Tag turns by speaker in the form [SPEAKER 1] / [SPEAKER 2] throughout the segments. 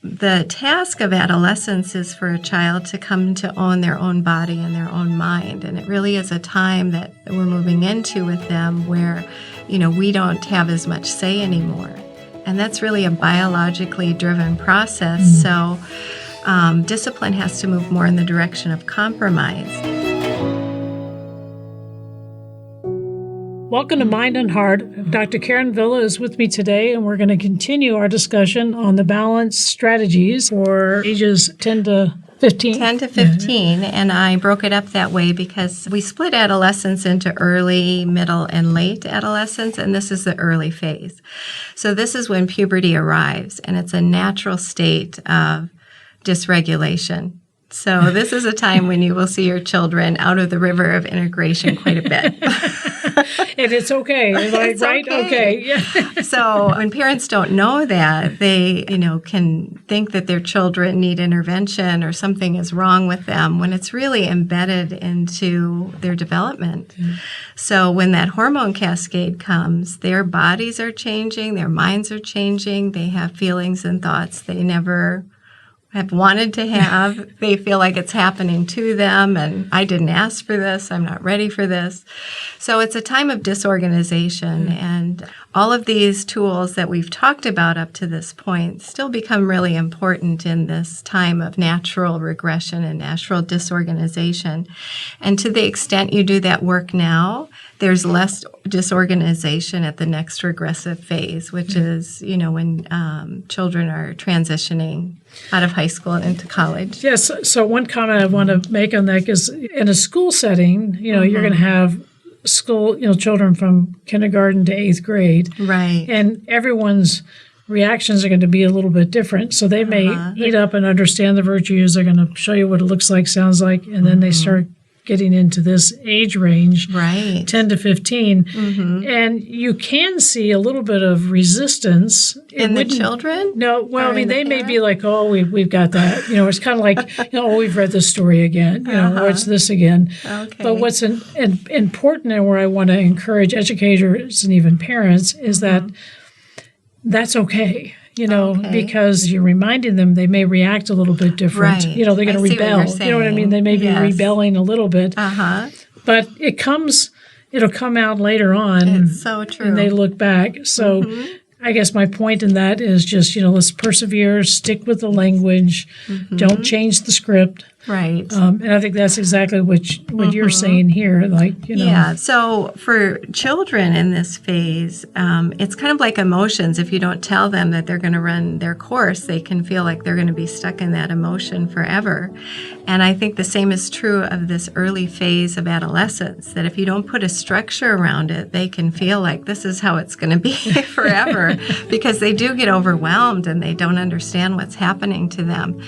[SPEAKER 1] the task of adolescence is for a child to come to own their own body and their own mind. And it really is a time that we're moving into with them where, we don't have as much say anymore. And that's really a biologically driven process. So discipline has to move more in the direction of compromise.
[SPEAKER 2] Welcome to Mind and Heart. Dr. Karen Villa is with me today, and we're going to continue our discussion on the balance strategies for ages 10 to 15.
[SPEAKER 1] 10 to 15, and I broke it up that way because we split adolescence into early, middle, and late adolescence, and this is the early phase. So this is when puberty arrives, and it's a natural state of dysregulation. So this is a time when you will see your children out of the river of integration quite a bit.
[SPEAKER 2] And it's okay,
[SPEAKER 1] it's
[SPEAKER 2] right? Okay.
[SPEAKER 1] Yeah. So when parents don't know that, they, can think that their children need intervention or something is wrong with them when it's really embedded into their development. So when that hormone cascade comes, their bodies are changing, their minds are changing, they have feelings and thoughts they never have wanted to have. They feel like it's happening to them, and I didn't ask for this, I'm not ready for this. So it's a time of disorganization, and all of these tools that we've talked about up to this point still become really important in this time of natural regression and natural disorganization. And to the extent you do that work now, there's less disorganization at the next regressive phase, which is, when children are transitioning out of high school and into college.
[SPEAKER 2] Yes. So one comment I want to make on that is in a school setting, you're going to have school, children from kindergarten to 8th grade.
[SPEAKER 1] Right.
[SPEAKER 2] And everyone's reactions are going to be a little bit different. So they may eat up and understand the virtues. They're going to show you what it looks like, sounds like, and then they start getting into this age range,
[SPEAKER 1] right,
[SPEAKER 2] 10 to 15. And you can see a little bit of resistance.
[SPEAKER 1] In the children?
[SPEAKER 2] No, well, they may be like, oh, we've got that. It's kind of like, we've read this story again, or it's this again.
[SPEAKER 1] Okay.
[SPEAKER 2] But what's important and where I want to encourage educators and even parents is that that's okay. Because you're reminding them they may react a little bit different.
[SPEAKER 1] Right.
[SPEAKER 2] They're going to rebel. You know what I mean? They may be rebelling a little bit. But it'll come out later on.
[SPEAKER 1] It's so true.
[SPEAKER 2] And they look back. So I guess my point in that is just, let's persevere, stick with the language, don't change the script.
[SPEAKER 1] Right.
[SPEAKER 2] And I think that's exactly what you're saying here.
[SPEAKER 1] Yeah. So for children in this phase, it's kind of like emotions. If you don't tell them that they're going to run their course, they can feel like they're going to be stuck in that emotion forever. And I think the same is true of this early phase of adolescence, that if you don't put a structure around it, they can feel like this is how it's going to be forever because they do get overwhelmed and they don't understand what's happening to them.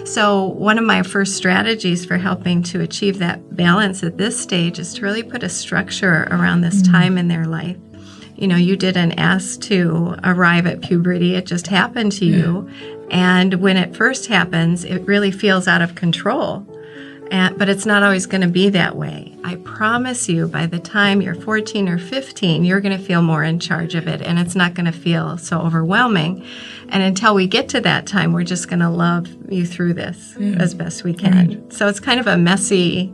[SPEAKER 1] So one of my first strategies for helping to achieve that balance at this stage is to really put a structure around this time in their life. You didn't ask to arrive at puberty. It just happened to you. And when it first happens, it really feels out of control. But it's not always going to be that way. I promise you, by the time you're 14 or 15, you're going to feel more in charge of it, and it's not going to feel so overwhelming. And until we get to that time, we're just going to love you through this as best we can. Right. So it's kind of a messy,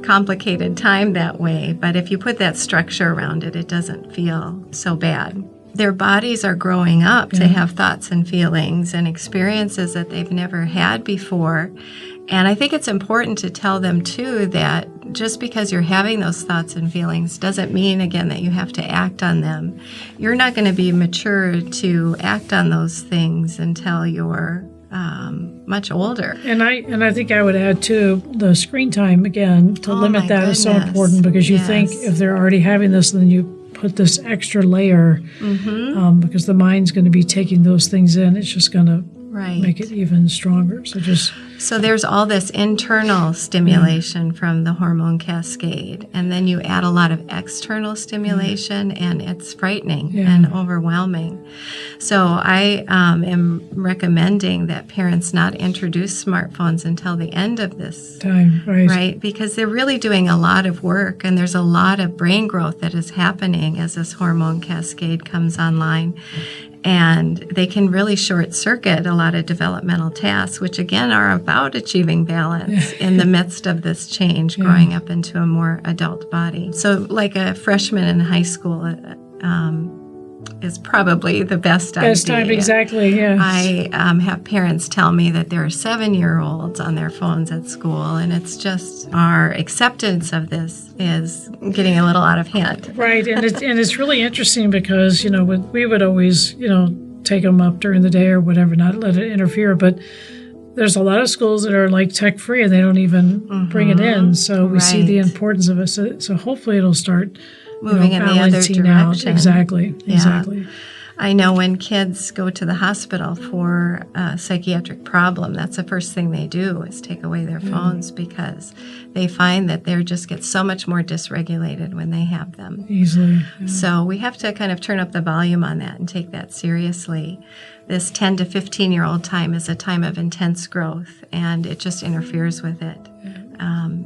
[SPEAKER 1] complicated time that way. But if you put that structure around it, it doesn't feel so bad. Their bodies are growing up to have thoughts and feelings and experiences that they've never had before. And I think it's important to tell them, too, that just because you're having those thoughts and feelings doesn't mean, again, that you have to act on them. You're not going to be mature to act on those things until you're much older.
[SPEAKER 2] And I think I would add, too, the screen time, again, to limit that is so important because you think if they're already having this, then you put this extra layer because the mind's going to be taking those things in. It's just going to make it even stronger. So there's all this internal stimulation from the hormone cascade, and then you add a lot of external stimulation, and it's frightening and overwhelming. So I am recommending that parents not introduce smartphones until the end of this time,
[SPEAKER 1] right? Because they're really doing a lot of work, and there's a lot of brain growth that is happening as this hormone cascade comes online. And they can really short circuit a lot of developmental tasks, which again are about achieving balance in the midst of this change, growing up into a more adult body. So like a freshman in high school is probably the best idea.
[SPEAKER 2] Best time, exactly, yes.
[SPEAKER 1] I have parents tell me that there are 7-year-olds on their phones at school, and it's just our acceptance of this is getting a little out of hand.
[SPEAKER 2] Right, and it's really interesting because, we would always, take them up during the day or whatever, not let it interfere, but there's a lot of schools that are like tech-free and they don't even bring it in, so we see the importance of it. So hopefully it'll start
[SPEAKER 1] moving in the other direction.
[SPEAKER 2] Out. Exactly.
[SPEAKER 1] I know when kids go to the hospital for a psychiatric problem, that's the first thing they do is take away their phones because they find that they just get so much more dysregulated when they have them.
[SPEAKER 2] Easily. Yeah.
[SPEAKER 1] So we have to kind of turn up the volume on that and take that seriously. This 10 to 15-year-old time is a time of intense growth, and it just interferes with it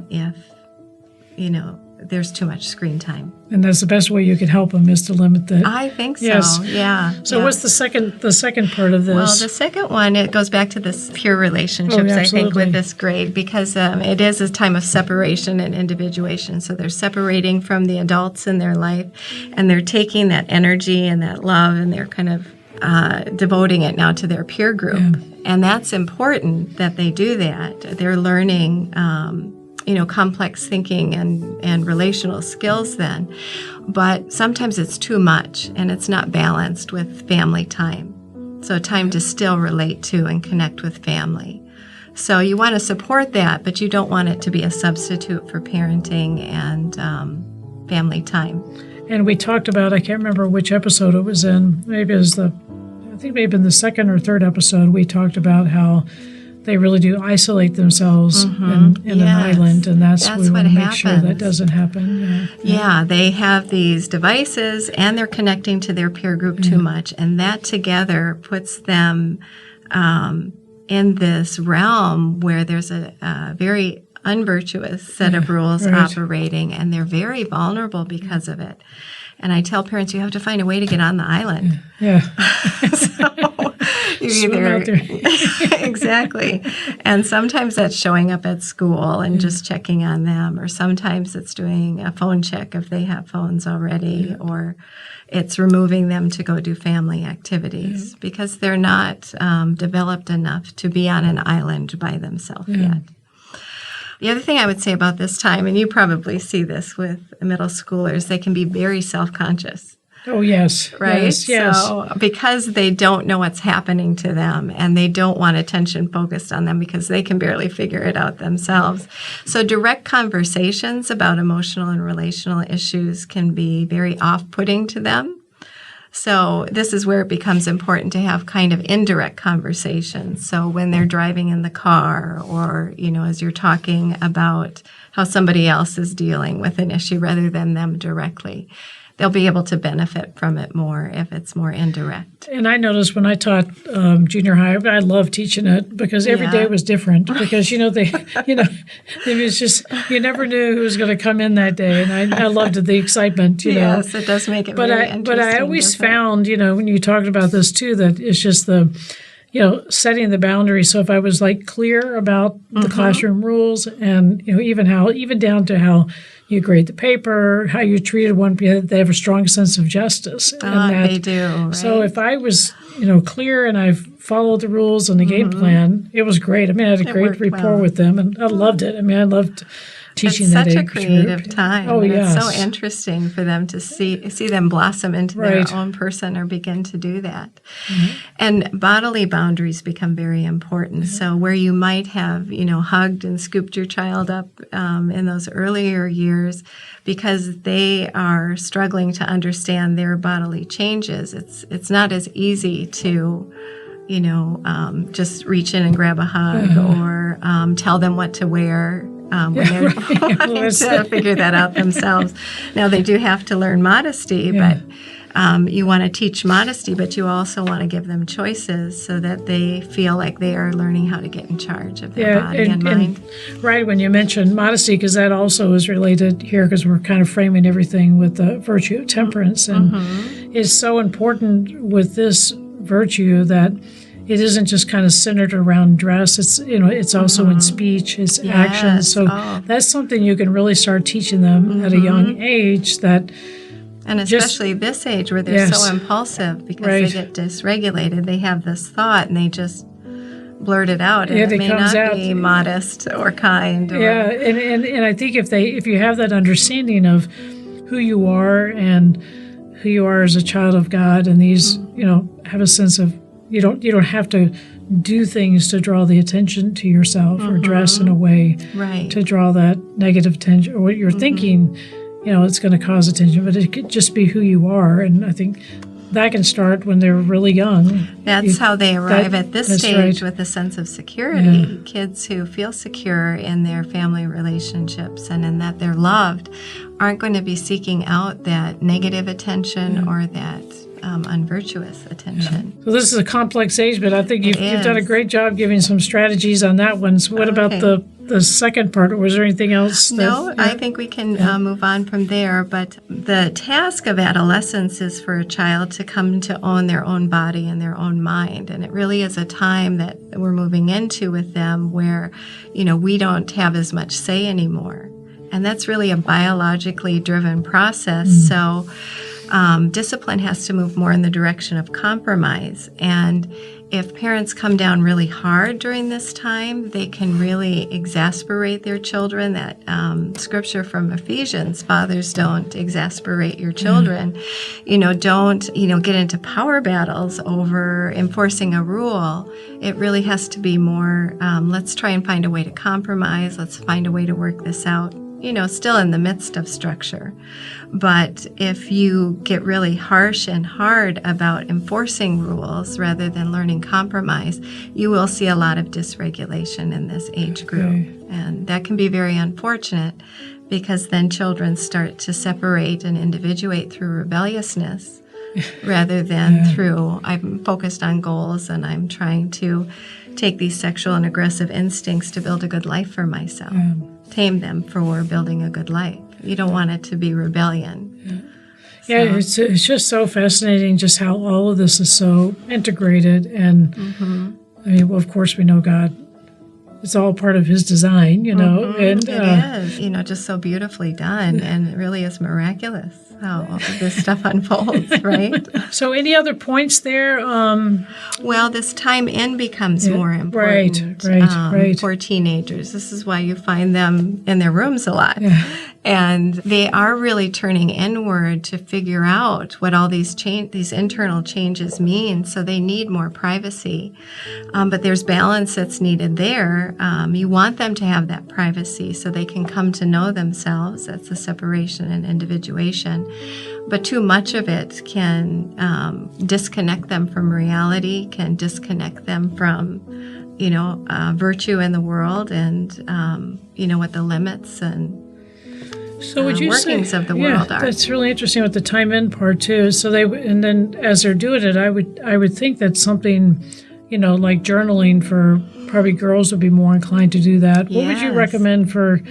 [SPEAKER 1] if, there's too much screen time.
[SPEAKER 2] And that's the best way you can help them is to limit that.
[SPEAKER 1] I think so.
[SPEAKER 2] Yes.
[SPEAKER 1] Yeah.
[SPEAKER 2] So what's the second part of this?
[SPEAKER 1] Well, the second one, it goes back to this peer relationships, I think, with this grade, because it is a time of separation and individuation. So they're separating from the adults in their life, and they're taking that energy and that love, and they're kind of devoting it now to their peer group. Yeah. And that's important that they do that. They're learning complex thinking and relational skills then. But sometimes it's too much and it's not balanced with family time. So time to still relate to and connect with family. So you want to support that, but you don't want it to be a substitute for parenting and family time.
[SPEAKER 2] And we talked about, I can't remember which episode it was in, maybe in the second or third episode, we talked about how they really do isolate themselves in an island, and that's we want to make sure that doesn't happen.
[SPEAKER 1] Yeah, they have these devices, and they're connecting to their peer group too much, and that together puts them in this realm where there's a very unvirtuous set of rules operating, and they're very vulnerable because of it. And I tell parents, you have to find a way to get on the island.
[SPEAKER 2] Yeah.
[SPEAKER 1] So you either exactly. And sometimes that's showing up at school and just checking on them, or sometimes it's doing a phone check if they have phones already, or it's removing them to go do family activities because they're not developed enough to be on an island by themselves yet. The other thing I would say about this time, and you probably see this with middle schoolers, they can be very self-conscious.
[SPEAKER 2] Oh, yes.
[SPEAKER 1] Right?
[SPEAKER 2] Yes.
[SPEAKER 1] So because they don't know what's happening to them and they don't want attention focused on them because they can barely figure it out themselves. So direct conversations about emotional and relational issues can be very off-putting to them. So this is where it becomes important to have kind of indirect conversations. So when they're driving in the car, or, as you're talking about how somebody else is dealing with an issue rather than them directly, they'll be able to benefit from it more if it's more indirect.
[SPEAKER 2] And I noticed when I taught junior high, I loved teaching it because every day was different. Because it was just you never knew who was going to come in that day, and I loved the excitement.
[SPEAKER 1] Yes, it does make it very interesting.
[SPEAKER 2] But I always found, when you talked about this too, that it's just the setting the boundaries. So if I was clear about the classroom rules, and even down to how you grade the paper, how you treated one, they have a strong sense of justice.
[SPEAKER 1] They do. Right?
[SPEAKER 2] So if I was, clear and I followed the rules and the game plan, it was great. I had a great rapport with them, and I loved it. I loved teaching that age group.
[SPEAKER 1] It's such a creative time.
[SPEAKER 2] Oh, yes.
[SPEAKER 1] It's so interesting for them to see them blossom into their own person or begin to do that. And bodily boundaries become very important. So where you might have, hugged and scooped your child up in those earlier years because they are struggling to understand their bodily changes, it's not as easy to just reach in and grab a hug or tell them what to wear when they're wanting to figure that out themselves. Now, they do have to learn modesty, but you want to teach modesty, but you also want to give them choices so that they feel like they are learning how to get in charge of their body and mind.
[SPEAKER 2] Right, when you mentioned modesty, because that also is related here, because we're kind of framing everything with the virtue of temperance, and is so important with this virtue, that it isn't just kind of centered around dress. It's, it's also in speech, it's actions. So that's something you can really start teaching them at a young age.
[SPEAKER 1] And especially this age where they're so impulsive because they get dysregulated. They have this thought and they just blurt it out, and it may not be modest or kind.
[SPEAKER 2] And I think if you have that understanding of who you are and who you are as a child of God, and these, have a sense of you don't have to do things to draw the attention to yourself or dress in a way to draw that negative attention, or what you're thinking, it's going to cause attention, but it could just be who you are. And I think that can start when they're really young.
[SPEAKER 1] That's how they arrive at this stage with a sense of security. Kids who feel secure in their family relationships and in that they're loved aren't going to be seeking out that negative attention or that unvirtuous attention.
[SPEAKER 2] So this is a complex age, but I think you've done a great job giving some strategies on that one. So what about the second part? Or was there anything else?
[SPEAKER 1] I think we can move on from there. But the task of adolescence is for a child to come to own their own body and their own mind. And it really is a time that we're moving into with them where, we don't have as much say anymore. And that's really a biologically driven process. So discipline has to move more in the direction of compromise. And if parents come down really hard during this time, they can really exasperate their children. That scripture from Ephesians, fathers, don't exasperate your children. Don't, get into power battles over enforcing a rule. It really has to be more, let's try and find a way to compromise. Let's find a way to work this out. Still in the midst of structure. But if you get really harsh and hard about enforcing rules rather than learning compromise, you will see a lot of dysregulation in this age group. And that can be very unfortunate because then children start to separate and individuate through rebelliousness rather than through, I'm focused on goals and I'm trying to take these sexual and aggressive instincts to build a good life for myself. Tame them for building a good life. You don't want it to be rebellion.
[SPEAKER 2] It's just so fascinating just how all of this is so integrated. And I mean, of course, we know God. It's all part of His design, And
[SPEAKER 1] it is, just so beautifully done. And it really is miraculous how all of this stuff unfolds, right?
[SPEAKER 2] So any other points there?
[SPEAKER 1] Well, this time in becomes more important for teenagers. This is why you find them in their rooms a lot. And they are really turning inward to figure out what all these internal changes mean. So they need more privacy. But there's balance that's needed there. You want them to have that privacy so they can come to know themselves. That's the separation and individuation. But too much of it can disconnect them from reality, can disconnect them from, virtue in the world and, what the limits and
[SPEAKER 2] so would you
[SPEAKER 1] workings
[SPEAKER 2] say,
[SPEAKER 1] of the world are.
[SPEAKER 2] That's really interesting with the time in part too. So and then as they're doing it, I would think that something, like journaling for probably girls would be more inclined to do that. What would you recommend for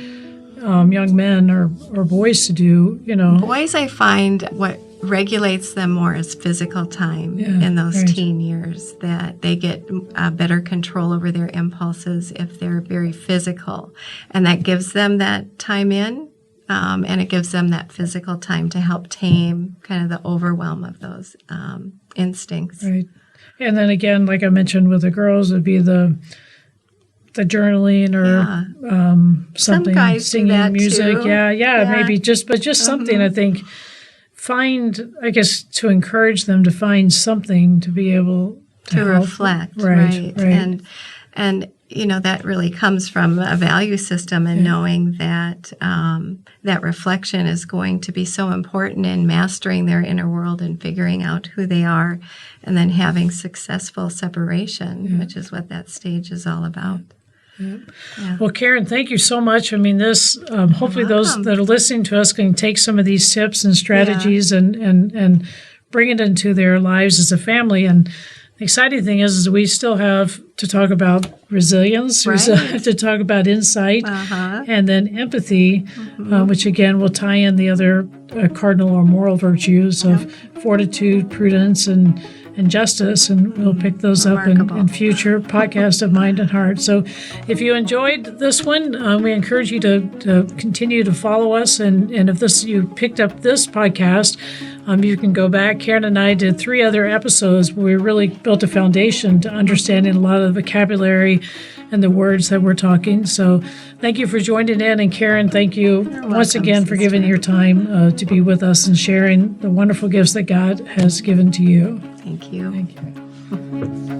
[SPEAKER 2] young men or boys to do?
[SPEAKER 1] Boys, I find what regulates them more is physical time in those teen years, that they get better control over their impulses if they're very physical, and that gives them that time in. And it gives them that physical time to help tame kind of the overwhelm of those instincts. Right.
[SPEAKER 2] And then again, like I mentioned with the girls, it would be the journaling or something,
[SPEAKER 1] some guys
[SPEAKER 2] singing
[SPEAKER 1] do that
[SPEAKER 2] music.
[SPEAKER 1] Too.
[SPEAKER 2] Maybe just something, I think, to encourage them to find something to be able to
[SPEAKER 1] reflect. Right. And that really comes from a value system and knowing that that reflection is going to be so important in mastering their inner world and figuring out who they are and then having successful separation, which is what that stage is all about.
[SPEAKER 2] Well, Karen, thank you so much. I mean, this hopefully those that are listening to us can take some of these tips and strategies and bring it into their lives as a family. And the exciting thing is we still have to talk about resilience, we still have to talk about insight, and then empathy, which again will tie in the other cardinal or moral virtues of fortitude, prudence, and and justice, and we'll pick those up in future podcasts of Mind and Heart. So if you enjoyed this one, we encourage you to continue to follow us, and if you picked up this podcast, you can go back. Karen and I did 3 other episodes where we really built a foundation to understanding a lot of the vocabulary and the words that we're talking. So thank you for joining in. And Karen, thank you once again for giving your time to be with us and sharing the wonderful gifts that God has given to you.
[SPEAKER 1] Thank you.
[SPEAKER 2] Thank you.